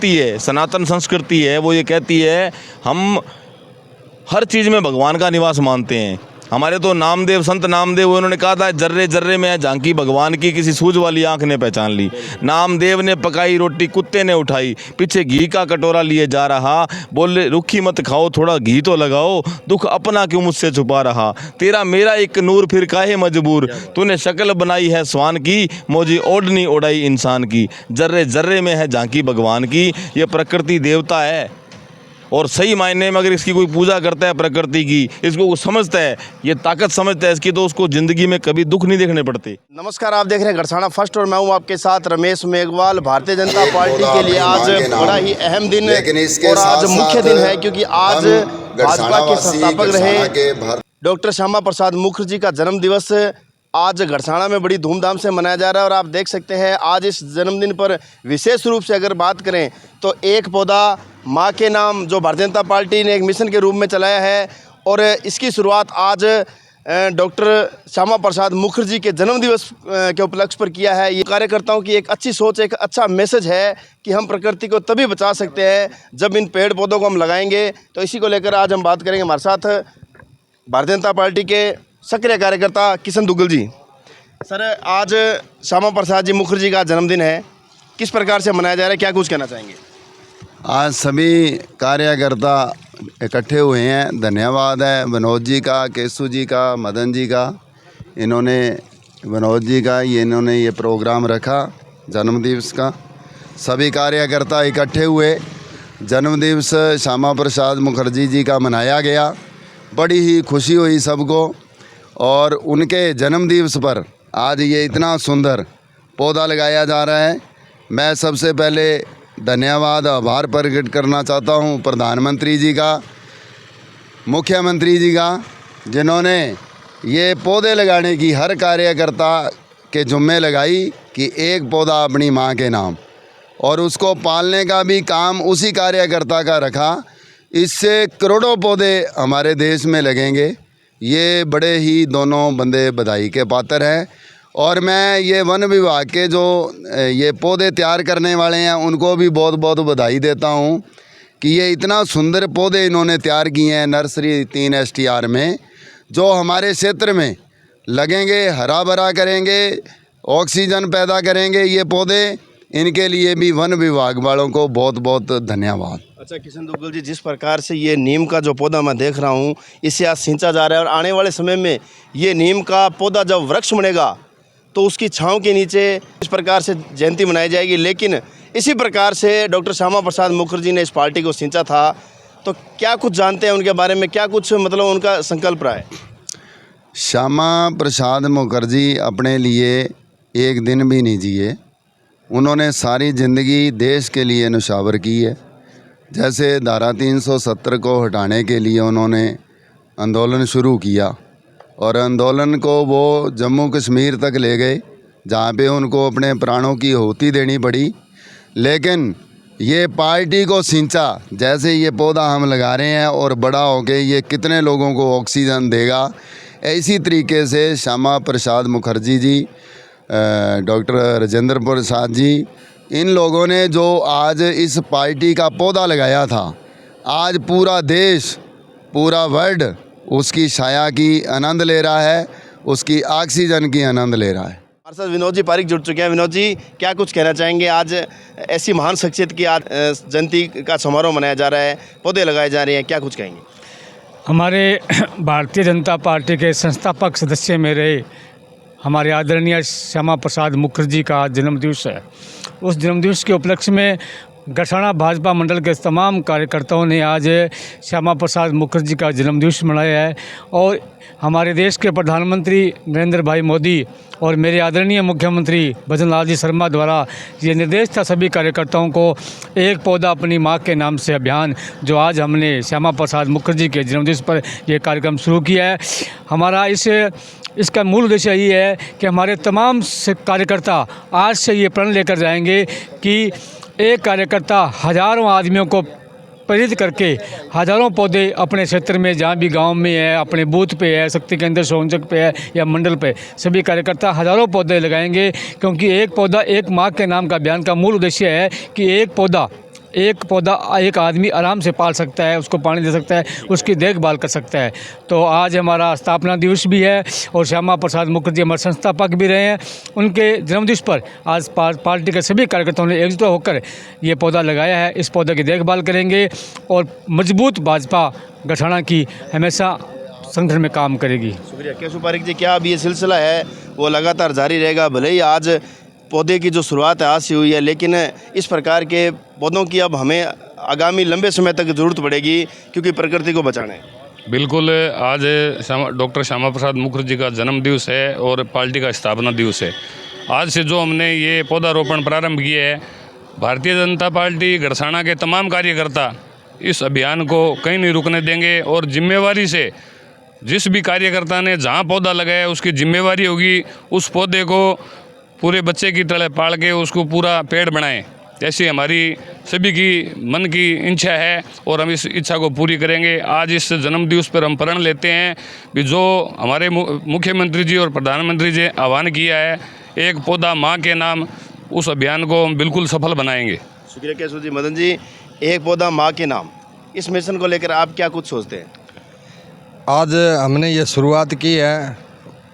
संस्कृति है, सनातन संस्कृति है, वो ये कहती है हम हर चीज़ में भगवान का निवास मानते हैं। हमारे तो नामदेव, संत नामदेव, उन्होंने कहा था जर्रे जर्रे में है झांकी भगवान की, किसी सूझ वाली आंख ने पहचान ली। नामदेव ने पकाई रोटी कुत्ते ने उठाई, पीछे घी का कटोरा लिए जा रहा, बोले रुखी मत खाओ थोड़ा घी तो लगाओ, दुख अपना क्यों मुझसे छुपा रहा, तेरा मेरा एक नूर फिर काहे मजबूर, तूने शक्ल बनाई है स्वान की, मौजी ओढ़नी ओढ़ाई इंसान की। जर्रे जर्रे में है झांकी भगवान की, ये प्रकृति देवता है और सही मायने में अगर इसकी कोई पूजा करता है प्रकृति की, इसको वो समझता है, ये ताकत समझता है इसकी, तो उसको ज़िंदगी में कभी दुख नहीं देखने पड़ते। नमस्कार, आप देख रहे हैं गड़साना फर्स्ट और मैं हूं आपके साथ रमेश मेघवाल। भारतीय जनता पार्टी के लिए आज बड़ा ही अहम दिन और आज मुख्य दिन है, क्योंकि आज भाजपा के संस्थापक रहे डॉक्टर श्यामा प्रसाद मुखर्जी का जन्म दिवस आज गड़साना में बड़ी धूमधाम से मनाया जा रहा है। और आप देख सकते हैं आज इस जन्मदिन पर विशेष रूप से अगर बात करें तो एक पौधा माँ के नाम, जो भारतीय जनता पार्टी ने एक मिशन के रूप में चलाया है, और इसकी शुरुआत आज डॉक्टर श्यामा प्रसाद मुखर्जी के जन्मदिवस के उपलक्ष्य पर किया है। ये कार्यकर्ताओं की एक अच्छी सोच, एक अच्छा मैसेज है कि हम प्रकृति को तभी बचा सकते हैं जब इन पेड़ पौधों को हम लगाएंगे। तो इसी को लेकर आज हम बात करेंगे। हमारे साथ भारतीय जनता पार्टी के सक्रिय कार्यकर्ता किशन दुग्गल जी। सर, आज श्यामा प्रसाद जी मुखर्जी का जन्मदिन है, किस प्रकार से मनाया जा रहा है, क्या कुछ कहना चाहेंगे? आज सभी कार्यकर्ता इकट्ठे हुए हैं। धन्यवाद है विनोद जी का, केशु जी का, मदन जी का। इन्होंने विनोद जी का इन्होंने ये प्रोग्राम रखा जन्मदिवस का। सभी कार्यकर्ता इकट्ठे हुए, जन्मदिवस श्यामा प्रसाद मुखर्जी जी का मनाया गया। बड़ी ही खुशी हुई सबको, और उनके जन्मदिवस पर आज ये इतना सुंदर पौधा लगाया जा रहा है। मैं सबसे पहले धन्यवाद, आभार प्रकट करना चाहता हूँ प्रधानमंत्री जी का, मुख्यमंत्री जी का, जिन्होंने ये पौधे लगाने की हर कार्यकर्ता के जुम्मे लगाई कि एक पौधा अपनी माँ के नाम, और उसको पालने का भी काम उसी कार्यकर्ता का रखा। इससे करोड़ों पौधे हमारे देश में लगेंगे। ये बड़े ही दोनों बंदे बधाई के पात्र हैं। और मैं ये वन विभाग के जो ये पौधे तैयार करने वाले हैं उनको भी बहुत बहुत बधाई देता हूँ कि ये इतना सुंदर पौधे इन्होंने तैयार किए हैं नर्सरी 3 STR में, जो हमारे क्षेत्र में लगेंगे, हरा भरा करेंगे, ऑक्सीजन पैदा करेंगे ये पौधे। इनके लिए भी वन विभाग वालों को बहुत बहुत धन्यवाद। अच्छा किशन दुग्गल जी, जिस प्रकार से ये नीम का जो पौधा मैं देख रहा हूँ, इसे आज सिंचा जा रहा है, और आने वाले समय में ये नीम का पौधा जब वृक्ष बनेगा तो उसकी छांव के नीचे इस प्रकार से जयंती मनाई जाएगी। लेकिन इसी प्रकार से डॉक्टर श्यामा प्रसाद मुखर्जी ने इस पार्टी को सिंचा था, तो क्या कुछ जानते हैं उनके बारे में, क्या कुछ मतलब उनका संकल्प रहा है? श्यामा प्रसाद मुखर्जी अपने लिए एक दिन भी नहीं जिए। उन्होंने सारी ज़िंदगी देश के लिए न्यौछावर की है। जैसे धारा 370 को हटाने के लिए उन्होंने आंदोलन शुरू किया, और आंदोलन को वो जम्मू कश्मीर तक ले गए, जहाँ पे उनको अपने प्राणों की आहुति देनी पड़ी। लेकिन ये पार्टी को सिंचा, जैसे ये पौधा हम लगा रहे हैं और बड़ा होके ये कितने लोगों को ऑक्सीजन देगा, इसी तरीके से श्यामा प्रसाद मुखर्जी जी, डॉक्टर राजेंद्र प्रसाद जी, इन लोगों ने जो आज इस पार्टी का पौधा लगाया था, आज पूरा देश, पूरा वर्ल्ड उसकी छाया की आनंद ले रहा है, उसकी ऑक्सीजन की आनंद ले रहा है। हमारे साथ विनोद जी पारिक जुड़ चुके हैं। विनोद जी, क्या कुछ कहना चाहेंगे? आज ऐसी महान शख्सियत की आज जयंती का समारोह मनाया जा रहा है, पौधे लगाए जा रहे हैं, क्या कुछ कहेंगे? हमारे भारतीय जनता पार्टी के संस्थापक सदस्य में रहे हमारे आदरणीय श्यामा प्रसाद मुखर्जी का जन्मदिवस है। उस जन्मदिवस के उपलक्ष्य में गड़साना भाजपा मंडल के तमाम कार्यकर्ताओं ने आज श्यामा प्रसाद मुखर्जी का जन्मदिवस मनाया है। और हमारे देश के प्रधानमंत्री नरेंद्र भाई मोदी और मेरे आदरणीय मुख्यमंत्री भजन लाल जी शर्मा द्वारा ये निर्देश था सभी कार्यकर्ताओं को, एक पौधा अपनी माँ के नाम से अभियान, जो आज हमने श्यामा प्रसाद मुखर्जी के जन्मदिवस पर यह कार्यक्रम शुरू किया है। हमारा इसका मूल उद्देश्य यही है कि हमारे तमाम कार्यकर्ता आज से ये प्रण लेकर जाएंगे कि एक कार्यकर्ता हज़ारों आदमियों को प्रेरित करके हज़ारों पौधे अपने क्षेत्र में, जहाँ भी गांव में है, अपने बूथ पे है, शक्ति केंद्र सोनचक पे है या मंडल पे, सभी कार्यकर्ता हज़ारों पौधे लगाएंगे। क्योंकि एक पौधा एक माँ के नाम का अभियान का मूल उद्देश्य है कि एक पौधा एक पौधा एक आदमी आराम से पाल सकता है, उसको पानी दे सकता है, उसकी देखभाल कर सकता है। तो आज हमारा स्थापना दिवस भी है और श्यामा प्रसाद मुखर्जी हमारे संस्थापक भी रहे हैं। उनके जन्मदिवस पर आज पार्टी के सभी कार्यकर्ताओं ने एकजुट होकर ये पौधा लगाया है। इस पौधे की देखभाल करेंगे और मजबूत भाजपा गठाना की हमेशा संगठन में काम करेगी। शुक्रिया केशव पारिक जी। क्या अब ये सिलसिला है वो लगातार जारी रहेगा? भले ही आज पौधे की जो शुरुआत है आज से हुई है, लेकिन इस प्रकार के पौधों की अब हमें आगामी लंबे समय तक ज़रूरत पड़ेगी क्योंकि प्रकृति को बचाना है। बिल्कुल, आज डॉक्टर श्यामा प्रसाद मुखर्जी का जन्म दिवस है और पार्टी का स्थापना दिवस है। आज से जो हमने ये पौधारोपण प्रारंभ किया है, भारतीय जनता पार्टी गड़साना के तमाम कार्यकर्ता इस अभियान को कहीं नहीं रुकने देंगे और जिम्मेवारी से जिस भी कार्यकर्ता ने जहाँ पौधा लगाया उसकी जिम्मेवारी होगी उस पौधे को पूरे बच्चे की तरह पाल के उसको पूरा पेड़ बनाएं। ऐसी हमारी सभी की मन की इच्छा है और हम इस इच्छा को पूरी करेंगे। आज इस जन्म दिवस पर हम प्रण लेते हैं कि जो हमारे मुख्यमंत्री जी और प्रधानमंत्री जी आह्वान किया है, एक पौधा माँ के नाम, उस अभियान को हम बिल्कुल सफल बनाएंगे। शुक्रिया केशव जी। मदन जी, एक पौधा माँ के नाम, इस मिशन को लेकर आप क्या कुछ सोचते हैं? आज हमने ये शुरुआत की है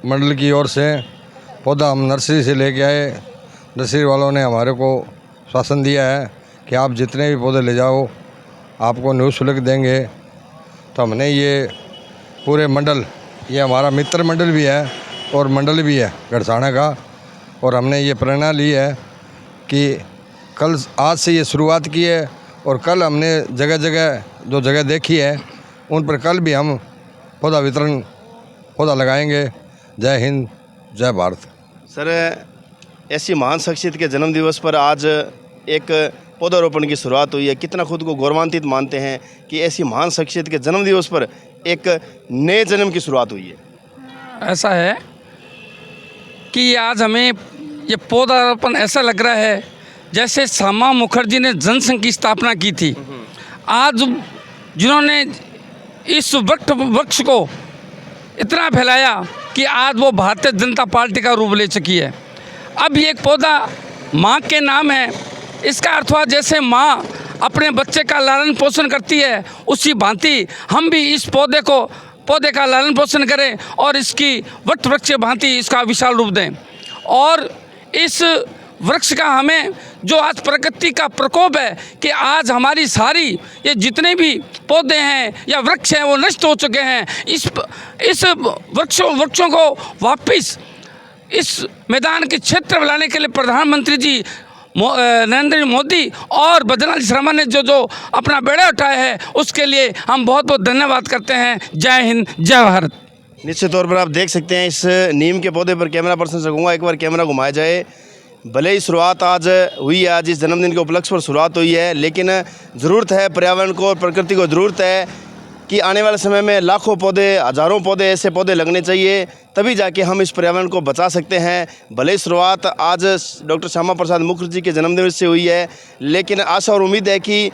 मंडल की ओर से। पौधा हम नर्सरी से लेके आए। नर्सरी वालों ने हमारे को शासन दिया है कि आप जितने भी पौधे ले जाओ आपको निःशुल्क देंगे। तो हमने ये पूरे मंडल, ये हमारा मित्र मंडल भी है और मंडल भी है गड़साना का, और हमने ये प्रेरणा ली है कि कल आज से ये शुरुआत की है और कल हमने जगह जगह जो जगह देखी है उन पर कल भी हम पौधा वितरण पौधा लगाएंगे। जय हिंद, जय भारत। सर, ऐसी महान शख्सियत के जन्म दिवस पर आज एक पौधारोपण की शुरुआत हुई है। कितना खुद को गौरवान्वित मानते हैं कि ऐसी महान शख्सियत के जन्म दिवस पर एक नए जन्म की शुरुआत हुई है? ऐसा है कि आज हमें ये पौधारोपण ऐसा लग रहा है जैसे श्यामा मुखर्जी ने जनसंघ की स्थापना की थी। आज जिन्होंने इस वृक्ष को इतना फैलाया कि आज वो भारतीय जनता पार्टी का रूप ले चुकी है। अब ये एक पौधा माँ के नाम है। इसका अर्थ हुआ जैसे माँ अपने बच्चे का लालन पोषण करती है, उसी भांति हम भी इस पौधे का लालन पोषण करें और इसकी वृक्ष भांति इसका विशाल रूप दें। और इस वृक्ष का हमें जो आज प्रकृति का प्रकोप है कि आज हमारी सारी ये जितने भी पौधे हैं या वृक्ष हैं वो नष्ट हो चुके हैं। इस वृक्षों को वापस इस मैदान के क्षेत्र में लाने के लिए प्रधानमंत्री जी नरेंद्र मोदी और बद्रीनाथ शर्मा ने जो अपना बेड़ा उठाया है उसके लिए हम बहुत बहुत धन्यवाद करते हैं। जय हिंद, जय भारत। निश्चित तौर पर आप देख सकते हैं इस नीम के पौधे पर कैमरा पर्सन से कहूँगा एक बार कैमरा घुमाया जाए। भले ही शुरुआत आज हुई है, आज इस जन्मदिन के उपलक्ष्य पर शुरुआत हुई है, लेकिन ज़रूरत है पर्यावरण को और प्रकृति को ज़रूरत है कि आने वाले समय में लाखों पौधे, हज़ारों पौधे, ऐसे पौधे लगने चाहिए, तभी जाके हम इस पर्यावरण को बचा सकते हैं। भले ही शुरुआत आज डॉक्टर श्यामा प्रसाद मुखर्जी के जन्मदिवस से हुई है, लेकिन आशा और उम्मीद है कि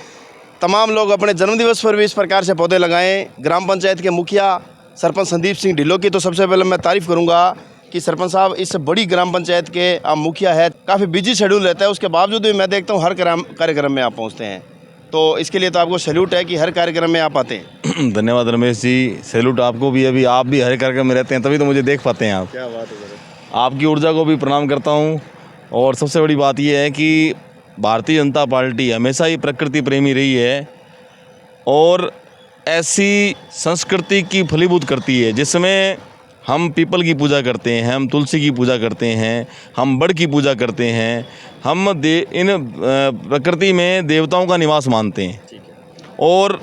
तमाम लोग अपने जन्मदिवस पर भी इस प्रकार से पौधे लगाएँ। ग्राम पंचायत के मुखिया सरपंच संदीप सिंह ढिल्लों की तो सबसे पहले मैं तारीफ़ करूँगा कि सरपंच साहब इस बड़ी ग्राम पंचायत के आप मुखिया है, काफ़ी बिजी शेड्यूल रहता है, उसके बावजूद भी मैं देखता हूँ हर कार्यक्रम में आप पहुँचते हैं, तो इसके लिए तो आपको सैल्यूट है कि हर कार्यक्रम में आप आते हैं। धन्यवाद रमेश जी, सैल्यूट आपको भी। अभी आप भी हर कार्यक्रम में रहते हैं तभी तो मुझे देख पाते हैं आप। क्या बात है। आपकी ऊर्जा को भी प्रणाम करता हूँ। और सबसे बड़ी बात यह है कि भारतीय जनता पार्टी हमेशा ही प्रकृति प्रेमी रही है और ऐसी संस्कृति की फलीभूत करती है जिसमें हम पीपल की पूजा करते हैं, हम तुलसी की पूजा करते हैं, हम बड़ की पूजा करते हैं, हम इन प्रकृति में देवताओं का निवास मानते हैं। और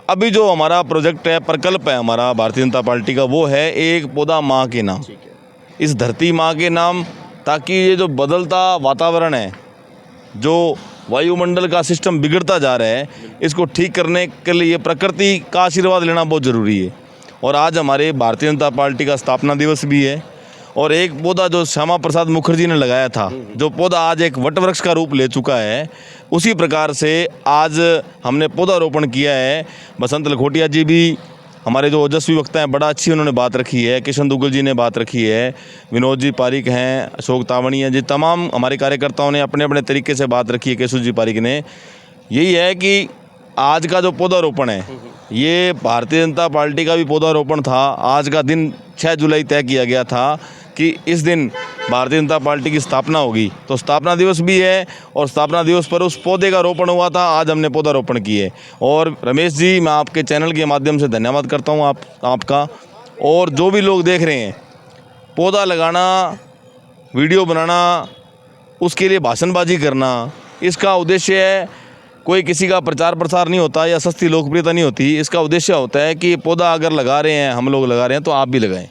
अभी जो हमारा प्रोजेक्ट है, प्रकल्प है हमारा भारतीय जनता पार्टी का, वो है एक पौधा माँ के नाम, इस धरती माँ के नाम, ताकि ये जो बदलता वातावरण है, जो वायुमंडल का सिस्टम बिगड़ता जा रहा है, इसको ठीक करने के लिए प्रकृति का आशीर्वाद लेना बहुत ज़रूरी है। और आज हमारे भारतीय जनता पार्टी का स्थापना दिवस भी है और एक पौधा जो श्यामा प्रसाद मुखर्जी ने लगाया था, जो पौधा आज एक वट वृक्ष का रूप ले चुका है, उसी प्रकार से आज हमने पौधारोपण किया है। बसंत लखोटिया जी भी हमारे जो ओजस्वी वक्ता हैं, बड़ा अच्छी उन्होंने बात रखी है, किशन दुग्गल जी ने बात रखी है, विनोद जी पारिक हैं, अशोक तावड़िया जी, तमाम हमारे कार्यकर्ताओं ने अपने अपने तरीके से बात रखी है, केशव जी पारिक ने। यही है कि आज का जो पौधारोपण है ये भारतीय जनता पार्टी का भी पौधारोपण था। आज का दिन 6 जुलाई तय किया गया था कि इस दिन भारतीय जनता पार्टी की स्थापना होगी, तो स्थापना दिवस भी है और स्थापना दिवस पर उस पौधे का रोपण हुआ था। आज हमने पौधारोपण किए। और रमेश जी, मैं आपके चैनल के माध्यम से धन्यवाद करता हूँ आपका, और जो भी लोग देख रहे हैं, पौधा लगाना, वीडियो बनाना, उसके लिए भाषणबाजी करना, इसका उद्देश्य है कोई किसी का प्रचार प्रसार नहीं होता या सस्ती लोकप्रियता नहीं होती। इसका उद्देश्य होता है कि पौधा अगर लगा रहे हैं, हम लोग लगा रहे हैं, तो आप भी लगाएं।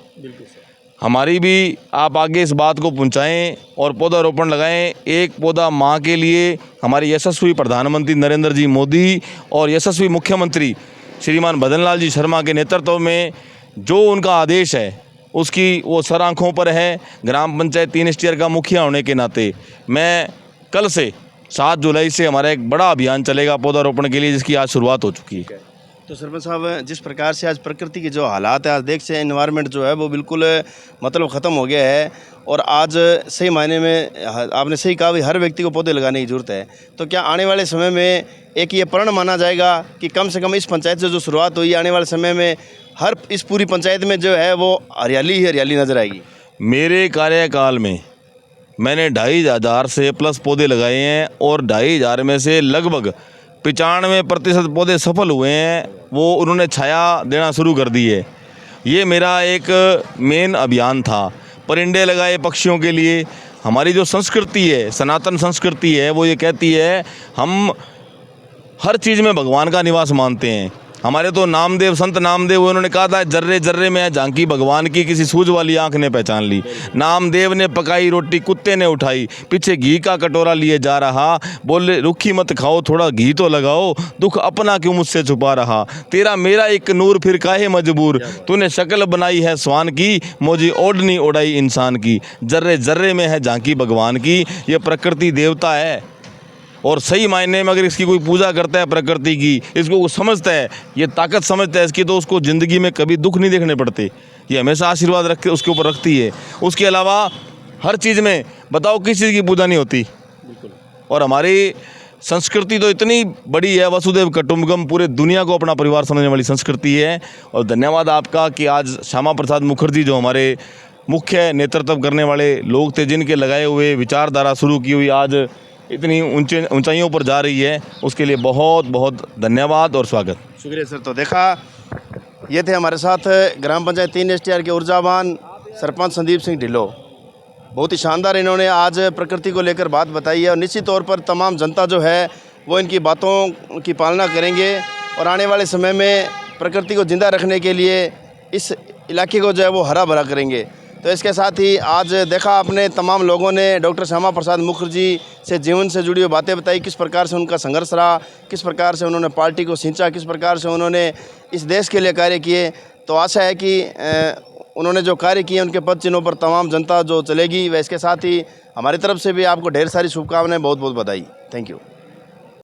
हमारी भी आप आगे इस बात को पहुंचाएं और पौधारोपण लगाएं। एक पौधा माँ के लिए हमारे यशस्वी प्रधानमंत्री नरेंद्र जी मोदी और यशस्वी मुख्यमंत्री श्रीमान भजन लाल जी शर्मा के नेतृत्व में जो उनका आदेश है उसकी वो सर आँखों पर है। ग्राम पंचायत 3 स्टेयर का मुखिया होने के नाते मैं कल से 7 जुलाई से हमारा एक बड़ा अभियान चलेगा पौधारोपण के लिए, जिसकी आज शुरुआत हो चुकी है। तो सरपंच साहब, जिस प्रकार से आज प्रकृति के जो हालात है, आज देख से एनवायरनमेंट जो है वो बिल्कुल मतलब ख़त्म हो गया है, और आज सही मायने में आपने सही कहा भी हर व्यक्ति को पौधे लगाने की ज़रूरत है। तो क्या आने वाले समय में एक ये प्रण माना जाएगा कि कम से कम इस पंचायत से जो शुरुआत हुई, आने वाले समय में हर इस पूरी पंचायत में जो है वो हरियाली ही हरियाली नज़र आएगी? मेरे कार्यकाल में मैंने 2500 से प्लस पौधे लगाए हैं और 2500 में से लगभग 95% पौधे सफल हुए हैं। वो उन्होंने छाया देना शुरू कर दी है। ये मेरा एक मेन अभियान था। परिंदे लगाए पक्षियों के लिए। हमारी जो संस्कृति है, सनातन संस्कृति है, वो ये कहती है हम हर चीज़ में भगवान का निवास मानते हैं। हमारे तो नामदेव, संत नामदेव, उन्होंने कहा था जर्रे जर्रे में है झांकी भगवान की, किसी सूझ वाली आंख ने पहचान ली। नामदेव ने पकाई रोटी कुत्ते ने उठाई, पीछे घी का कटोरा लिए जा रहा, बोले रुखी मत खाओ थोड़ा घी तो लगाओ, दुख अपना क्यों मुझसे छुपा रहा, तेरा मेरा एक नूर फिर काहे मजबूर, तूने शक्ल बनाई है स्वान की, मोजी ओढ़नी ओढ़ाई इंसान की, जर्रे जर्रे में है झांकी भगवान की। ये प्रकृति देवता है और सही मायने में अगर इसकी कोई पूजा करता है प्रकृति की, इसको वो समझता है, ये ताकत समझता है इसकी, तो उसको ज़िंदगी में कभी दुख नहीं देखने पड़ते। ये हमेशा आशीर्वाद रख के उसके ऊपर रखती है। उसके अलावा हर चीज़ में बताओ किस चीज़ की पूजा नहीं होती। और हमारी संस्कृति तो इतनी बड़ी है, वसुदेव कुटुंबकम, पूरे दुनिया को अपना परिवार समझने वाली संस्कृति है। और धन्यवाद आपका कि आज श्यामा प्रसाद मुखर्जी जो हमारे मुख्य नेतृत्व करने वाले लोग थे, जिनके लगाए हुए विचारधारा शुरू की हुई आज इतनी ऊंचाइयों पर जा रही है, उसके लिए बहुत बहुत धन्यवाद और स्वागत। शुक्रिया सर। तो देखा, ये थे हमारे साथ ग्राम पंचायत 3 STR के ऊर्जावान सरपंच संदीप सिंह ढिल्लो। बहुत ही शानदार इन्होंने आज प्रकृति को लेकर बात बताई है, और निश्चित तौर पर तमाम जनता जो है वो इनकी बातों की पालना करेंगे और आने वाले समय में प्रकृति को जिंदा रखने के लिए इस इलाके को जो है वो हरा भरा करेंगे। तो इसके साथ ही आज देखा आपने, तमाम लोगों ने डॉक्टर श्यामा प्रसाद मुखर्जी से जीवन से जुड़ी हुई बातें बताई, किस प्रकार से उनका संघर्ष रहा, किस प्रकार से उन्होंने पार्टी को सिंचा, किस प्रकार से उन्होंने इस देश के लिए कार्य किए। तो आशा है कि उन्होंने जो कार्य किए उनके पद चिन्हों पर तमाम जनता जो चलेगी। व इसके साथ ही हमारी तरफ से भी आपको ढेर सारी शुभकामनाएं, बहुत बहुत बधाई। Thank you.